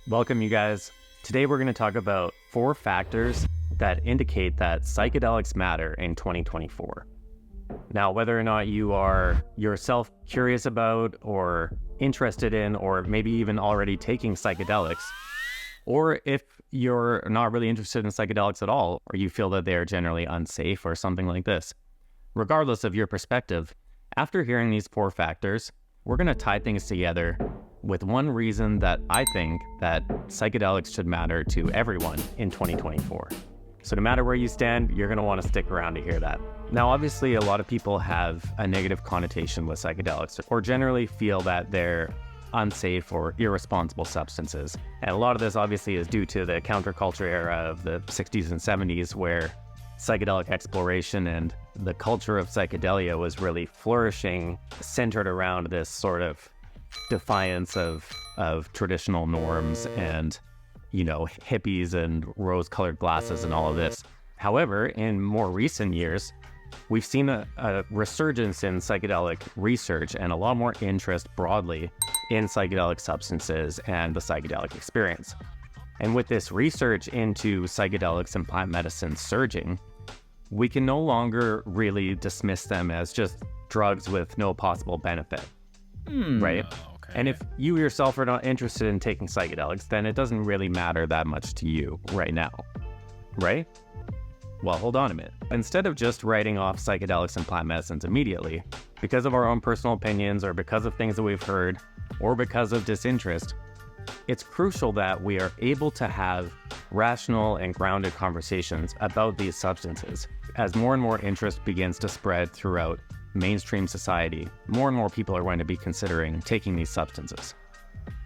Welcome, you guys. Today we're going to talk about 4 factors that indicate that psychedelics matter in 2024. Now, whether or not you are yourself curious about or interested in, or maybe even already taking psychedelics, or if you're not really interested in psychedelics at all, or you feel that they are generally unsafe or something like this, regardless of your perspective, after hearing these 4 factors, we're going to tie things together with one reason that I think that psychedelics should matter to everyone in 2024. So no matter where you stand, you're going to want to stick around to hear that. Now, obviously, a lot of people have a negative connotation with psychedelics, or generally feel that they're unsafe or irresponsible substances. And a lot of this obviously is due to the counterculture era of the 60s and 70s, where psychedelic exploration and the culture of psychedelia was really flourishing, centered around this sort of defiance of traditional norms and, hippies and rose-colored glasses and all of this. However, in more recent years, we've seen a resurgence in psychedelic research and a lot more interest broadly in psychedelic substances and the psychedelic experience. And with this research into psychedelics and plant medicine surging, we can no longer really dismiss them as just drugs with no possible benefit, right? Okay. And if you yourself are not interested in taking psychedelics, then it doesn't really matter that much to you right now, right? Well, hold on a minute. Instead of just writing off psychedelics and plant medicines immediately, because of our own personal opinions or because of things that we've heard or because of disinterest, it's crucial that we are able to have rational and grounded conversations about these substances. As more and more interest begins to spread throughout mainstream society, more and more people are going to be considering taking these substances.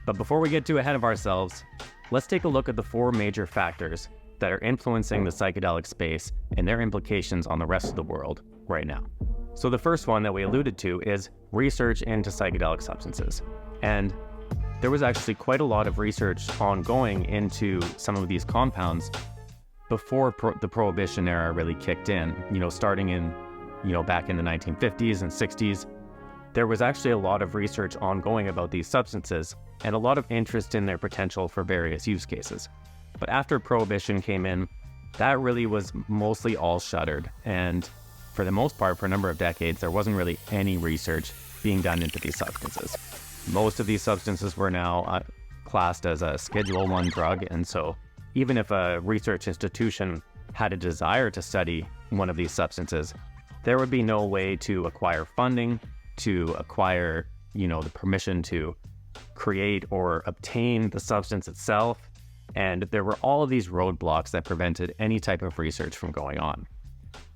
But before we get too ahead of ourselves, let's take a look at the 4 major factors that are influencing the psychedelic space and their implications on the rest of the world right now. So the first one that we alluded to is research into psychedelic substances. And there was actually quite a lot of research ongoing into some of these compounds before the Prohibition era really kicked in, starting in, back in the 1950s and 60s. There was actually a lot of research ongoing about these substances and a lot of interest in their potential for various use cases. But after Prohibition came in, that really was mostly all shuttered. And for the most part, for a number of decades, there wasn't really any research being done into these substances. Most of these substances were now classed as a Schedule I drug. And so even if a research institution had a desire to study one of these substances, there would be no way to acquire funding, to acquire, the permission to create or obtain the substance itself. And there were all of these roadblocks that prevented any type of research from going on.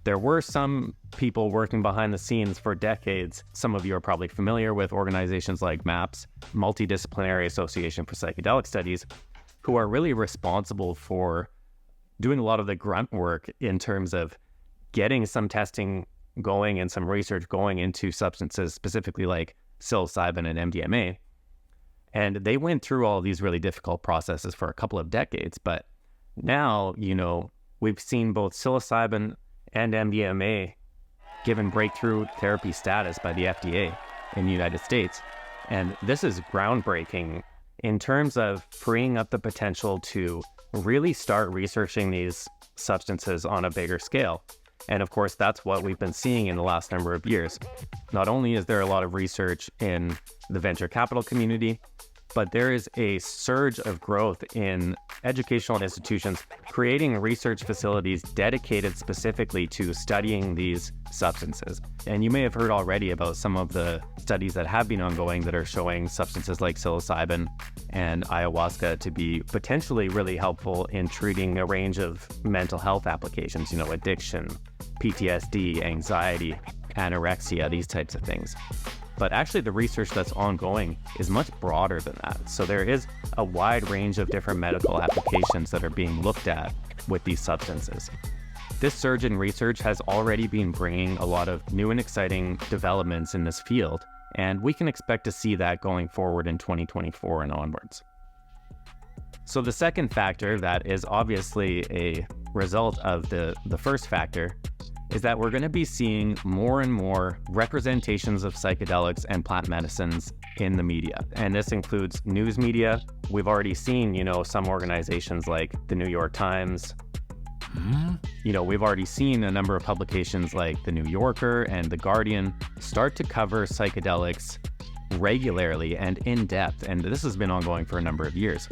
There were some people working behind the scenes for decades. Some of you are probably familiar with organizations like MAPS, Multidisciplinary Association for Psychedelic Studies, who are really responsible for doing a lot of the grunt work in terms of getting some testing going and some research going into substances, specifically like psilocybin and MDMA. And they went through all these really difficult processes for a couple of decades. But now, we've seen both psilocybin and MDMA given breakthrough therapy status by the FDA in the United States. And this is groundbreaking in terms of freeing up the potential to really start researching these substances on a bigger scale. And of course, that's what we've been seeing in the last number of years. Not only is there a lot of research in the venture capital community, but there is a surge of growth in educational institutions creating research facilities dedicated specifically to studying these substances. And you may have heard already about some of the studies that have been ongoing that are showing substances like psilocybin and ayahuasca to be potentially really helpful in treating a range of mental health applications, addiction, PTSD, anxiety, anorexia, these types of things. But actually the research that's ongoing is much broader than that. So there is a wide range of different medical applications that are being looked at with these substances. This surge in research has already been bringing a lot of new and exciting developments in this field, and we can expect to see that going forward in 2024 and onwards. So the second factor that is obviously a result of the first factor is that we're going to be seeing more and more representations of psychedelics and plant medicines in the media. And this includes news media. We've already seen, some organizations like the New York Times. We've already seen a number of publications like The New Yorker and The Guardian start to cover psychedelics regularly and in depth. And this has been ongoing for a number of years.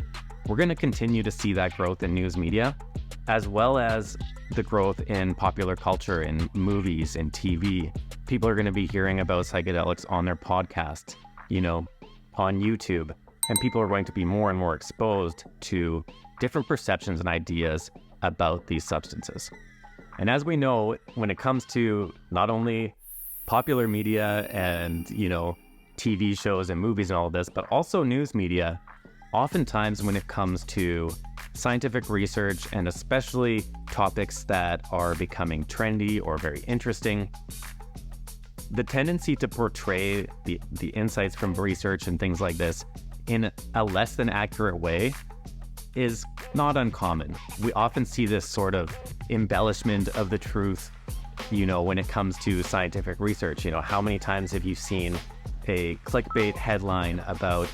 We're going to continue to see that growth in news media, as well as the growth in popular culture, in movies, in TV. People are going to be hearing about psychedelics on their podcasts, on YouTube, and people are going to be more and more exposed to different perceptions and ideas about these substances. And as we know, when it comes to not only popular media and, TV shows and movies and all of this, but also news media, oftentimes when it comes to scientific research and especially topics that are becoming trendy or very interesting, the tendency to portray the insights from research and things like this in a less than accurate way is not uncommon. We often see this sort of embellishment of the truth, when it comes to scientific research. How many times have you seen a clickbait headline about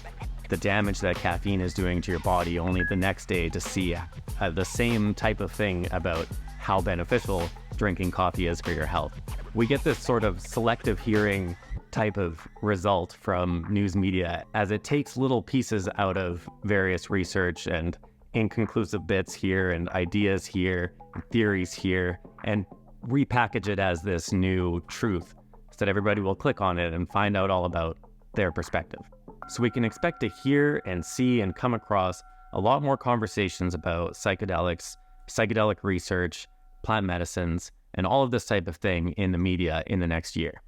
the damage that caffeine is doing to your body, only the next day to see the same type of thing about how beneficial drinking coffee is for your health? We get this sort of selective hearing type of result from news media as it takes little pieces out of various research and inconclusive bits here and ideas here, and theories here, and repackage it as this new truth so that everybody will click on it and find out all about their perspective. So we can expect to hear and see and come across a lot more conversations about psychedelics, psychedelic research, plant medicines, and all of this type of thing in the media in the next year.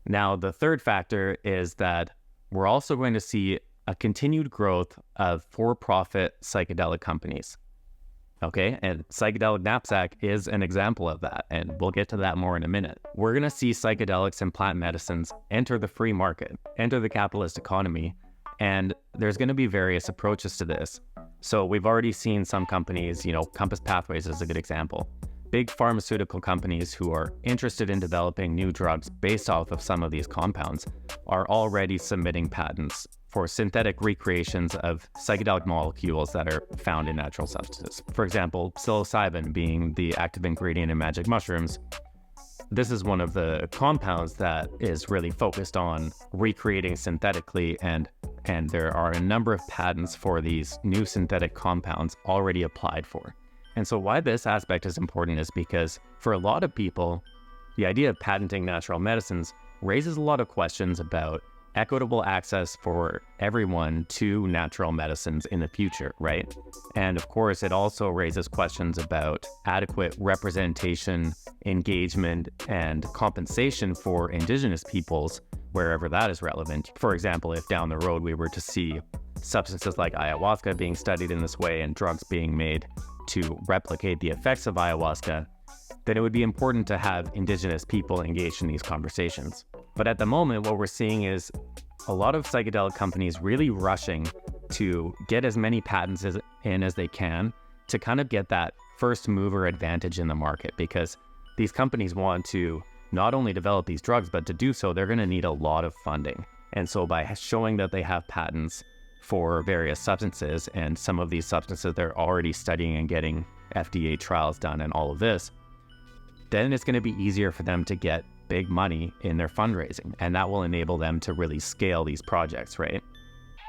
Now, the third factor is that we're also going to see a continued growth of for-profit psychedelic companies. Okay, and Psychedelic Knapsack is an example of that, and we'll get to that more in a minute. We're going to see psychedelics and plant medicines enter the free market, enter the capitalist economy, and there's going to be various approaches to this. So we've already seen some companies, Compass Pathways is a good example. Big pharmaceutical companies who are interested in developing new drugs based off of some of these compounds are already submitting patents for synthetic recreations of psychedelic molecules that are found in natural substances. For example, psilocybin being the active ingredient in magic mushrooms. This is one of the compounds that is really focused on recreating synthetically, and there are a number of patents for these new synthetic compounds already applied for. And so why this aspect is important is because for a lot of people, the idea of patenting natural medicines raises a lot of questions about equitable access for everyone to natural medicines in the future, right? And of course, it also raises questions about adequate representation, engagement, and compensation for Indigenous peoples wherever that is relevant. For example, if down the road we were to see substances like ayahuasca being studied in this way and drugs being made to replicate the effects of ayahuasca, then it would be important to have Indigenous people engaged in these conversations. But at the moment, what we're seeing is a lot of psychedelic companies really rushing to get as many patents in as they can to kind of get that first mover advantage in the market, because these companies want to not only develop these drugs, but to do so, they're going to need a lot of funding. And so by showing that they have patents for various substances, and some of these substances they're already studying and getting FDA trials done and all of this, then it's going to be easier for them to get big money in their fundraising, and that will enable them to really scale these projects, right?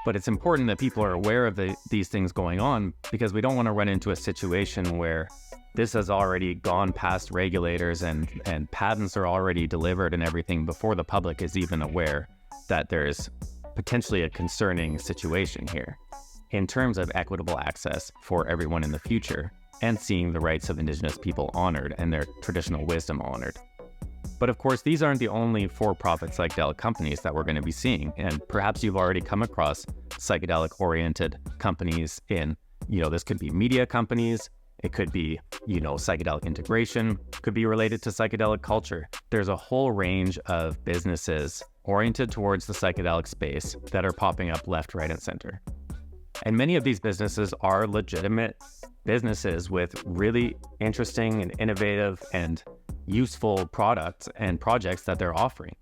But it's important that people are aware of these things going on, because we don't want to run into a situation where this has already gone past regulators and patents are already delivered and everything before the public is even aware that there's potentially a concerning situation here in terms of equitable access for everyone in the future and seeing the rights of Indigenous people honored and their traditional wisdom honored. But of course, these aren't the only for-profit psychedelic companies that we're going to be seeing. And perhaps you've already come across psychedelic-oriented companies in, this could be media companies, it could be, psychedelic integration, could be related to psychedelic culture. There's a whole range of businesses oriented towards the psychedelic space that are popping up left, right, and center. And many of these businesses are legitimate businesses with really interesting and innovative and useful products and projects that they're offering.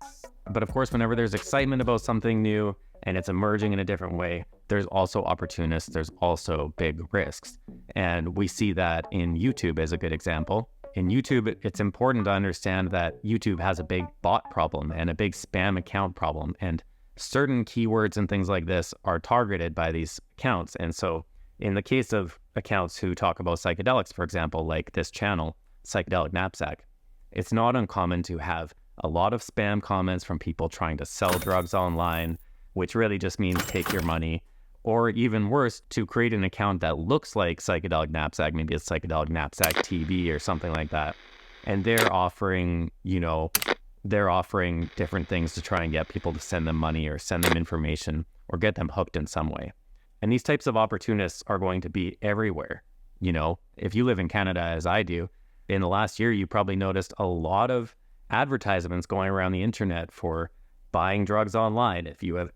But of course, whenever there's excitement about something new and it's emerging in a different way, there's also opportunists, there's also big risks. And we see that in YouTube as a good example. In YouTube, it's important to understand that YouTube has a big bot problem and a big spam account problem, and certain keywords and things like this are targeted by these accounts. And so in the case of accounts who talk about psychedelics, for example, like this channel, Psychedelic Knapsack, it's not uncommon to have a lot of spam comments from people trying to sell drugs online, which really just means take your money. Or even worse, to create an account that looks like Psychedelic Knapsack, maybe it's Psychedelic Knapsack TV or something like that. And they're offering, different things to try and get people to send them money or send them information or get them hooked in some way. And these types of opportunists are going to be everywhere. If you live in Canada, as I do, in the last year, you probably noticed a lot of advertisements going around the internet for buying drugs online. If you have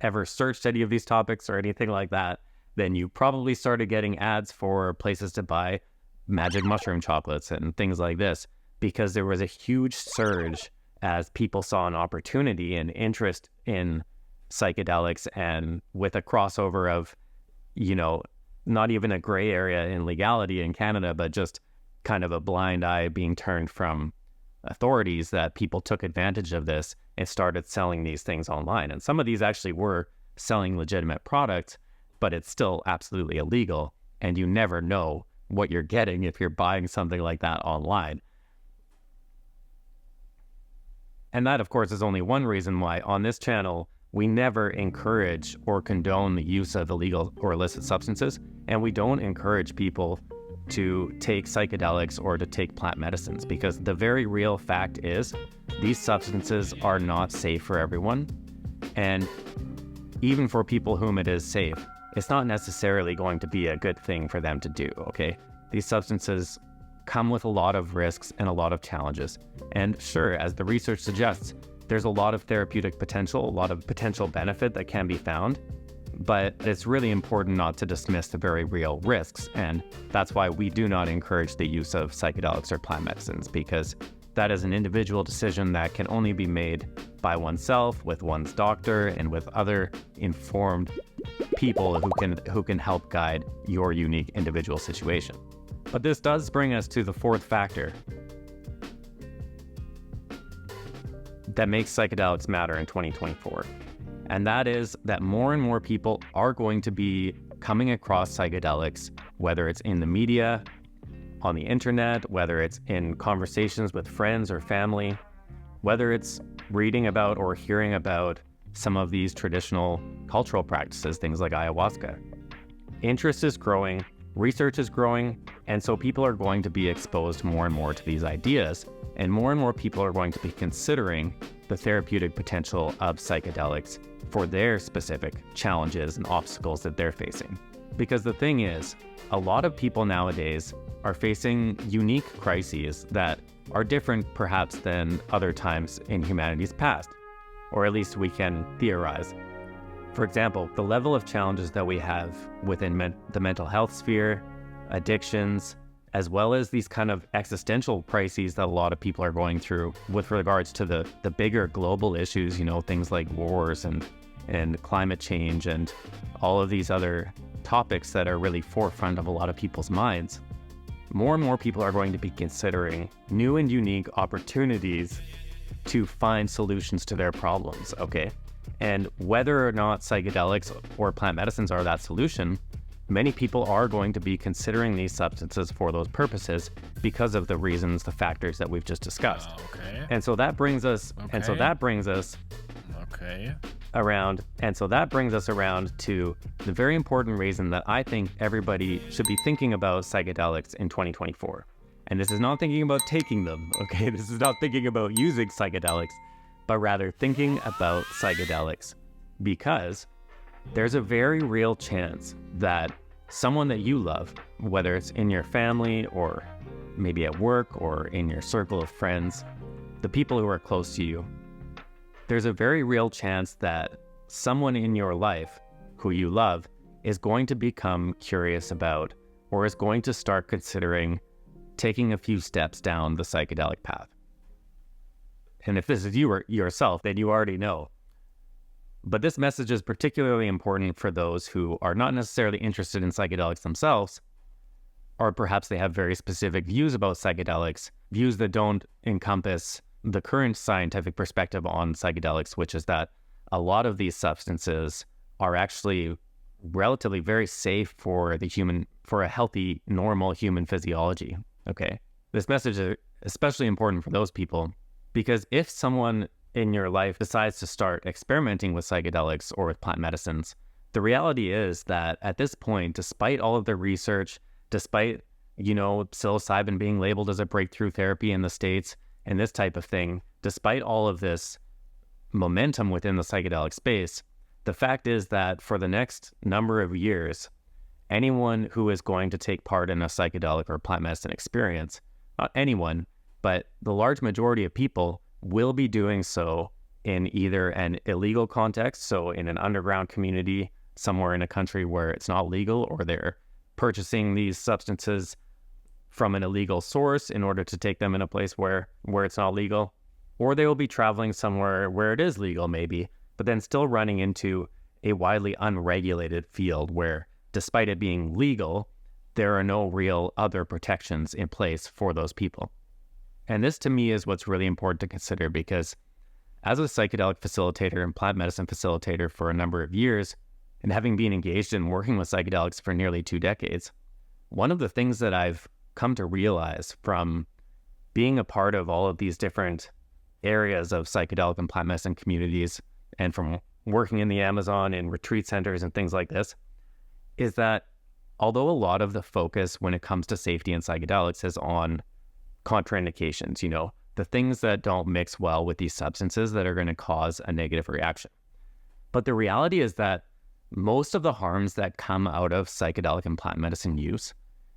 ever searched any of these topics or anything like that, then you probably started getting ads for places to buy magic mushroom chocolates and things like this, because there was a huge surge as people saw an opportunity and interest in psychedelics, and with a crossover of, not even a gray area in legality in Canada, but just kind of a blind eye being turned from authorities, that people took advantage of this and started selling these things online. And some of these actually were selling legitimate products, but it's still absolutely illegal. And you never know what you're getting if you're buying something like that online. And that, of course, is only one reason why on this channel, we never encourage or condone the use of illegal or illicit substances. And we don't encourage people to take psychedelics or to take plant medicines, because the very real fact is these substances are not safe for everyone. And even for people whom it is safe, it's not necessarily going to be a good thing for them to do, okay? These substances come with a lot of risks and a lot of challenges. And sure, as the research suggests, there's a lot of therapeutic potential, a lot of potential benefit that can be found. But it's really important not to dismiss the very real risks. And that's why we do not encourage the use of psychedelics or plant medicines, because that is an individual decision that can only be made by oneself, with one's doctor, and with other informed people who can help guide your unique individual situation. But this does bring us to the fourth factor that makes psychedelics matter in 2024. And that is that more and more people are going to be coming across psychedelics, whether it's in the media, on the internet, whether it's in conversations with friends or family, whether it's reading about or hearing about some of these traditional cultural practices, things like ayahuasca. Interest is growing, research is growing, and so people are going to be exposed more and more to these ideas, and more people are going to be considering the therapeutic potential of psychedelics for their specific challenges and obstacles that they're facing. Because the thing is, a lot of people nowadays are facing unique crises that are different perhaps than other times in humanity's past, or at least we can theorize. For example, the level of challenges that we have within the mental health sphere, addictions, as well as these kind of existential crises that a lot of people are going through with regards to the bigger global issues, things like wars and climate change and all of these other topics that are really forefront of a lot of people's minds. More and more people are going to be considering new and unique opportunities to find solutions to their problems, okay? And whether or not psychedelics or plant medicines are that solution, many people are going to be considering these substances for those purposes because of the reasons, the factors that we've just discussed. Okay. And so that brings us, around to the very important reason that I think everybody should be thinking about psychedelics in 2024. And this is not thinking about taking them, okay? This is not thinking about using psychedelics, but rather thinking about psychedelics, because there's a very real chance that someone that you love, whether it's in your family or maybe at work or in your circle of friends, the people who are close to you, there's a very real chance that someone in your life who you love is going to become curious about, or is going to start considering taking a few steps down the psychedelic path. And if this is you or yourself, then you already know. But this message is particularly important for those who are not necessarily interested in psychedelics themselves, or perhaps they have very specific views about psychedelics, views that don't encompass the current scientific perspective on psychedelics, which is that a lot of these substances are actually relatively very safe for a healthy, normal human physiology. Okay. This message is especially important for those people because if someone in your life decides to start experimenting with psychedelics or with plant medicines, the reality is that at this point, despite all of the research, despite, psilocybin being labeled as a breakthrough therapy in the States and this type of thing, despite all of this momentum within the psychedelic space, the fact is that for the next number of years, anyone who is going to take part in a psychedelic or plant medicine experience, not anyone, but the large majority of people will be doing so in either an illegal context, so in an underground community somewhere in a country where it's not legal, or they're purchasing these substances from an illegal source in order to take them in a place where it's not legal, or they will be traveling somewhere where it is legal maybe, but then still running into a widely unregulated field where, despite it being legal, there are no real other protections in place for those people. And this to me is what's really important to consider, because as a psychedelic facilitator and plant medicine facilitator for a number of years, and having been engaged in working with psychedelics for nearly 2 decades, one of the things that I've come to realize from being a part of all of these different areas of psychedelic and plant medicine communities, and from working in the Amazon and retreat centers and things like this, is that although a lot of the focus when it comes to safety and psychedelics is on contraindications, the things that don't mix well with these substances that are going to cause a negative reaction. But the reality is that most of the harms that come out of psychedelic and plant medicine use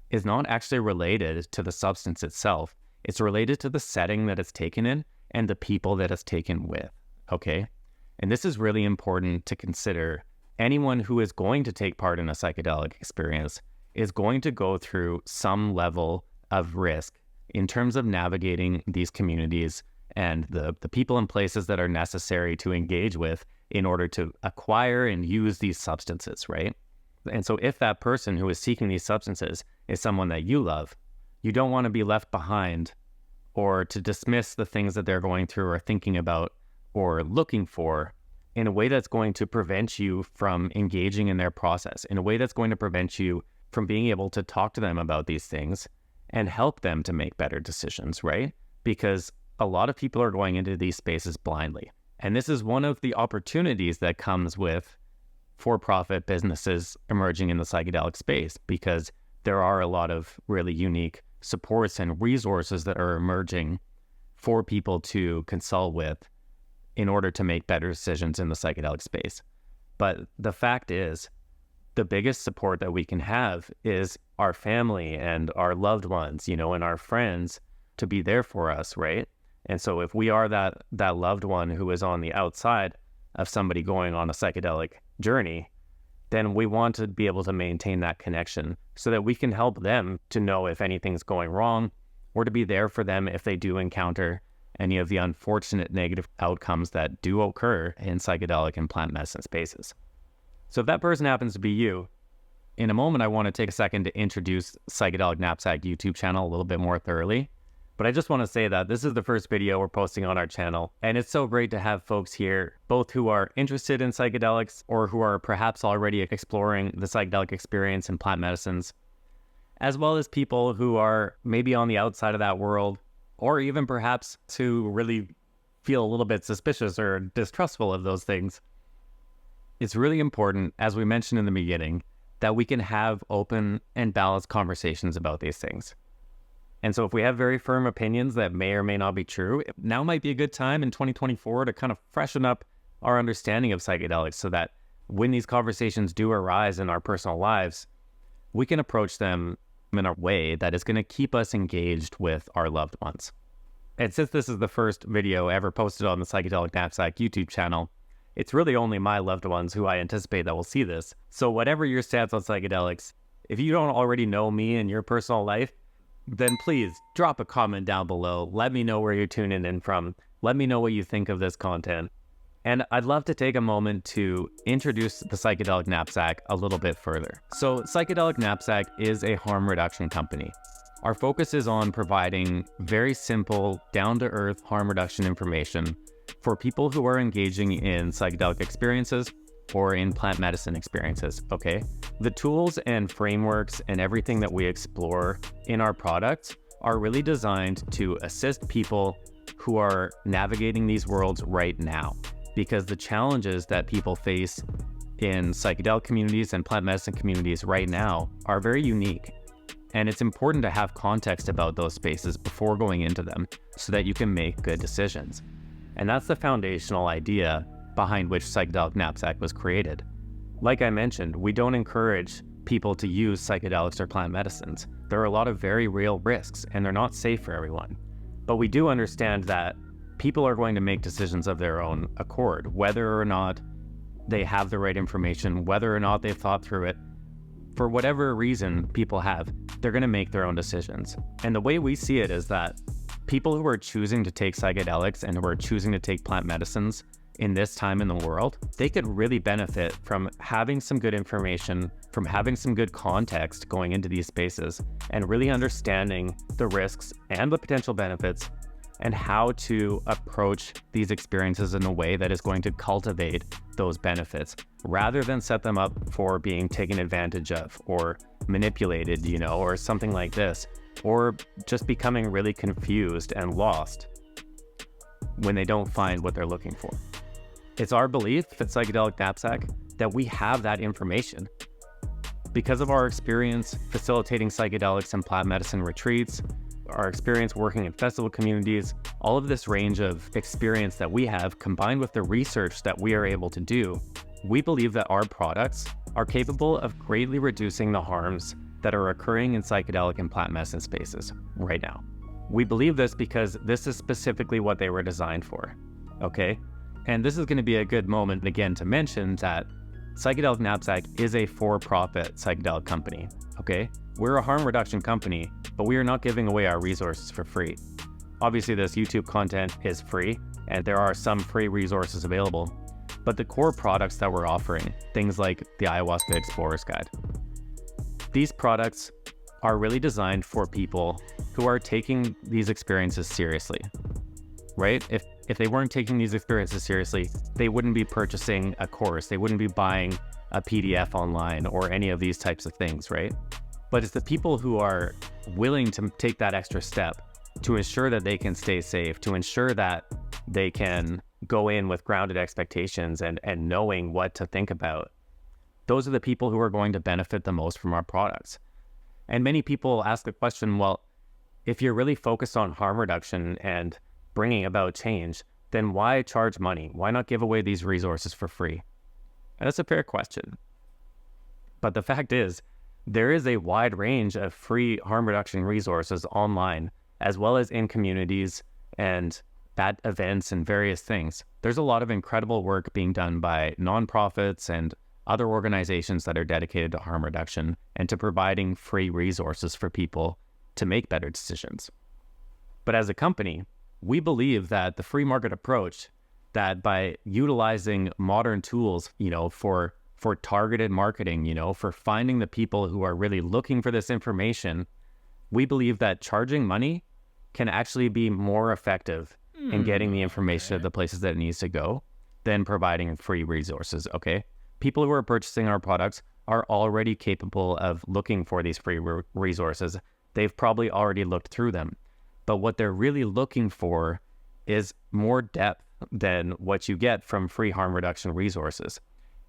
is not actually related to the substance itself. It's related to the setting that it's taken in and the people that it's taken with, okay? And this is really important to consider. Anyone who is going to take part in a psychedelic experience is going to go through some level of risk in terms of navigating these communities and the people and places that are necessary to engage with in order to acquire and use these substances, right? And so if that person who is seeking these substances is someone that you love, you don't want to be left behind or to dismiss the things that they're going through or thinking about or looking for in a way that's going to prevent you from engaging in their process, in a way that's going to prevent you from being able to talk to them about these things and help them to make better decisions, right? Because a lot of people are going into these spaces blindly. And this is one of the opportunities that comes with for-profit businesses emerging in the psychedelic space, because there are a lot of really unique supports and resources that are emerging for people to consult with in order to make better decisions in the psychedelic space. But the fact is, the biggest support that we can have is our family and our loved ones, and our friends to be there for us, right? And so if we are that loved one who is on the outside of somebody going on a psychedelic journey, then we want to be able to maintain that connection so that we can help them to know if anything's going wrong, or to be there for them if they do encounter any of the unfortunate negative outcomes that do occur in psychedelic and plant medicine spaces. So if that person happens to be you, in a moment I want to take a second to introduce Psychedelic Knapsack YouTube channel a little bit more thoroughly. But I just want to say that this is the first video we're posting on our channel, and it's so great to have folks here, both who are interested in psychedelics or who are perhaps already exploring the psychedelic experience in plant medicines, as well as people who are maybe on the outside of that world, or even perhaps who really feel a little bit suspicious or distrustful of those things. It's really important, as we mentioned in the beginning, that we can have open and balanced conversations about these things. And so if we have very firm opinions that may or may not be true, now might be a good time in 2024 to kind of freshen up our understanding of psychedelics so that when these conversations do arise in our personal lives, we can approach them in a way that is going to keep us engaged with our loved ones. And since this is the first video ever posted on the Psychedelic Knapsack YouTube channel, it's really only my loved ones who I anticipate that will see this. So whatever your stance on psychedelics, if you don't already know me and your personal life, then please drop a comment down below. Let me know where you're tuning in from. Let me know what you think of this content. And I'd love to take a moment to introduce the Psychedelic Knapsack a little bit further. So Psychedelic Knapsack is a harm reduction company. Our focus is on providing very simple, down-to-earth harm reduction information for people who are engaging in psychedelic experiences or in plant medicine experiences, okay? The tools and frameworks and everything that we explore in our products are really designed to assist people who are navigating these worlds right now, because the challenges that people face in psychedelic communities and plant medicine communities right now are very unique. And it's important to have context about those spaces before going into them so that you can make good decisions. And that's the foundational idea behind which Psychedelic Knapsack was created. Like I mentioned, we don't encourage people to use psychedelics or plant medicines. There are a lot of very real risks, and they're not safe for everyone. But we do understand that people are going to make decisions of their own accord, whether or not they have the right information, whether or not they've thought through it. For whatever reason people have, they're going to make their own decisions. And the way we see it is that people who are choosing to take psychedelics and who are choosing to take plant medicines in this time in the world, they could really benefit from having some good information, from having some good context going into these spaces, and really understanding the risks and the potential benefits and how to approach these experiences in a way that is going to cultivate those benefits rather than set them up for being taken advantage of or manipulated, or something like this, or just becoming really confused and lost when they don't find what they're looking for. It's our belief at Psychedelic Knapsack that we have that information. Because of our experience facilitating psychedelics and plant medicine retreats, our experience working in festival communities, all of this range of experience that we have combined with the research that we are able to do, we believe that our products are capable of greatly reducing the harms that are occurring in psychedelic and plant medicine spaces right now. We believe this because this is specifically what they were designed for, okay? And this is going to be a good moment again to mention that Psychedelic Knapsack is a for-profit psychedelic company, okay? We're a harm reduction company, but we are not giving away our resources for free. Obviously, this YouTube content is free, and there are some free resources available, but the core products that we're offering, things like the Ayahuasca Explorer's Guide, these products are really designed for people who are taking these experiences seriously, right? If they weren't taking these experiences seriously, they wouldn't be purchasing a course, they wouldn't be buying a PDF online or any of these types of things, right? But it's the people who are willing to take that extra step to ensure that they can stay safe, to ensure that they can go in with grounded expectations and knowing what to think about. Those are the people who are going to benefit the most from our products. And many people ask the question, well, if you're really focused on harm reduction and bringing about change, then why charge money? Why not give away these resources for free? And that's a fair question. But the fact is, there is a wide range of free harm reduction resources online, as well as in communities and at events and various things. There's a lot of incredible work being done by nonprofits and other organizations that are dedicated to harm reduction and to providing free resources for people to make better decisions. But as a company, we believe that the free market approach, that by utilizing modern tools, for targeted marketing, for finding the people who are really looking for this information, we believe that charging money can actually be more effective in getting the information to the places that it needs to go than providing free resources, okay? People who are purchasing our products are already capable of looking for these free resources. They've probably already looked through them. But what they're really looking for is more depth than what you get from free harm reduction resources.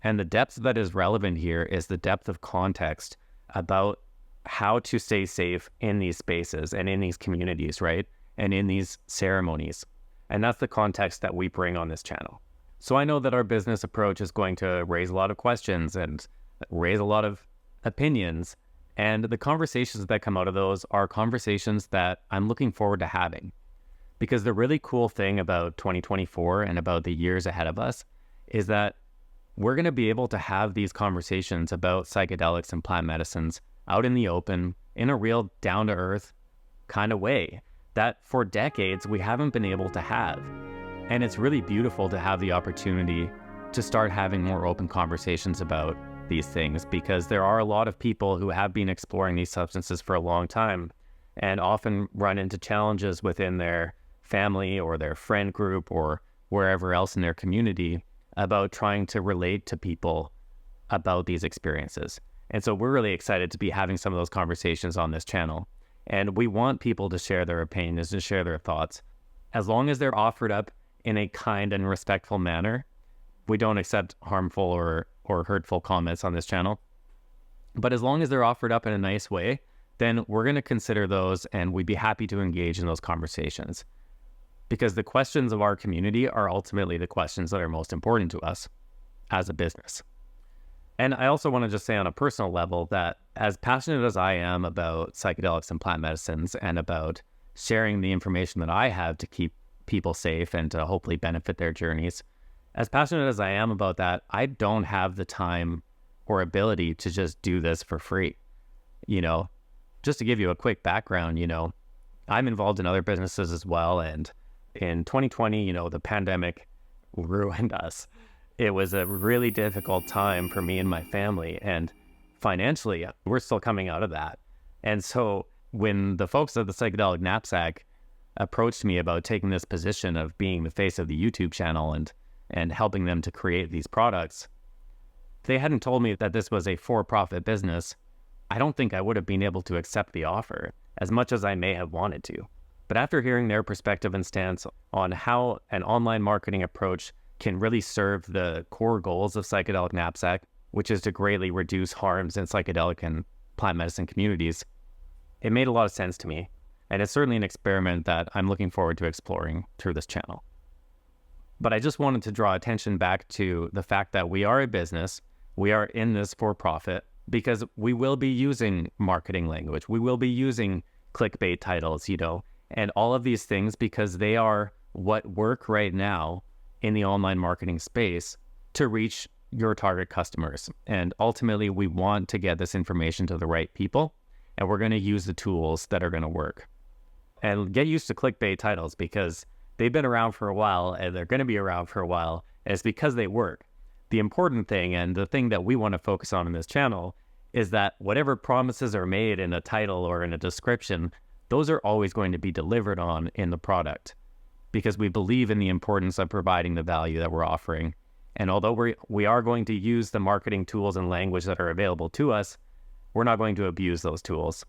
And the depth that is relevant here is the depth of context about how to stay safe in these spaces and in these communities, right? And in these ceremonies. And that's the context that we bring on this channel. So I know that our business approach is going to raise a lot of questions and raise a lot of opinions. And the conversations that come out of those are conversations that I'm looking forward to having. Because the really cool thing about 2024 and about the years ahead of us is that we're going to be able to have these conversations about psychedelics and plant medicines out in the open in a real down-to-earth kind of way that for decades we haven't been able to have. And it's really beautiful to have the opportunity to start having more open conversations about these things, because there are a lot of people who have been exploring these substances for a long time and often run into challenges within their family or their friend group or wherever else in their community about trying to relate to people about these experiences. And so we're really excited to be having some of those conversations on this channel. And we want people to share their opinions and share their thoughts. As long as they're offered up in a kind and respectful manner, we don't accept harmful or hurtful comments on this channel. But as long as they're offered up in a nice way, then we're going to consider those, and we'd be happy to engage in those conversations. Because the questions of our community are ultimately the questions that are most important to us as a business. And I also want to just say on a personal level that as passionate as I am about psychedelics and plant medicines and about sharing the information that I have to keep people safe and to hopefully benefit their journeys, as passionate as I am about that, I don't have the time or ability to just do this for free. Just to give you a quick background, I'm involved in other businesses as well. And in 2020, the pandemic ruined us. It was a really difficult time for me and my family. And financially, we're still coming out of that. And so when the folks at the Psychedelic Knapsack approached me about taking this position of being the face of the YouTube channel and helping them to create these products, they hadn't told me that this was a for-profit business. I don't think I would have been able to accept the offer as much as I may have wanted to. But after hearing their perspective and stance on how an online marketing approach can really serve the core goals of Psychedelic Knapsack, which is to greatly reduce harms in psychedelic and plant medicine communities, it made a lot of sense to me. And it's certainly an experiment that I'm looking forward to exploring through this channel. But I just wanted to draw attention back to the fact that we are a business. We are in this for profit because we will be using marketing language. We will be using clickbait titles, and all of these things because they are what work right now in the online marketing space to reach your target customers. And ultimately, we want to get this information to the right people, and we're going to use the tools that are going to work. And get used to clickbait titles because they've been around for a while and they're going to be around for a while, and it's because they work. The important thing, and the thing that we want to focus on in this channel, is that whatever promises are made in a title or in a description, those are always going to be delivered on in the product, because we believe in the importance of providing the value that we're offering. And although we are going to use the marketing tools and language that are available to us, we're not going to abuse those tools.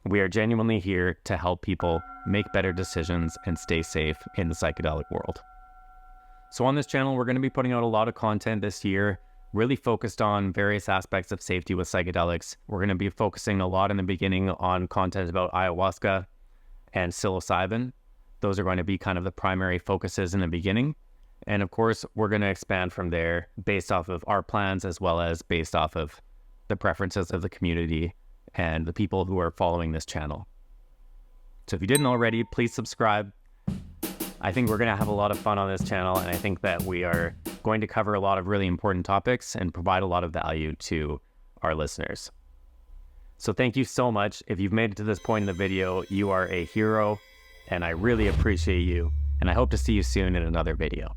We are genuinely here to help people make better decisions and stay safe in the psychedelic world. So on this channel, we're going to be putting out a lot of content this year, really focused on various aspects of safety with psychedelics. We're going to be focusing a lot in the beginning on content about ayahuasca and psilocybin. Those are going to be kind of the primary focuses in the beginning. And of course, we're going to expand from there based off of our plans as well as based off of the preferences of the community and the people who are following this channel. So if you didn't already, please subscribe. I think we're going to have a lot of fun on this channel, and I think that we are going to cover a lot of really important topics and provide a lot of value to our listeners. So thank you so much. If you've made it to this point in the video, you are a hero, and I really appreciate you, and I hope to see you soon in another video.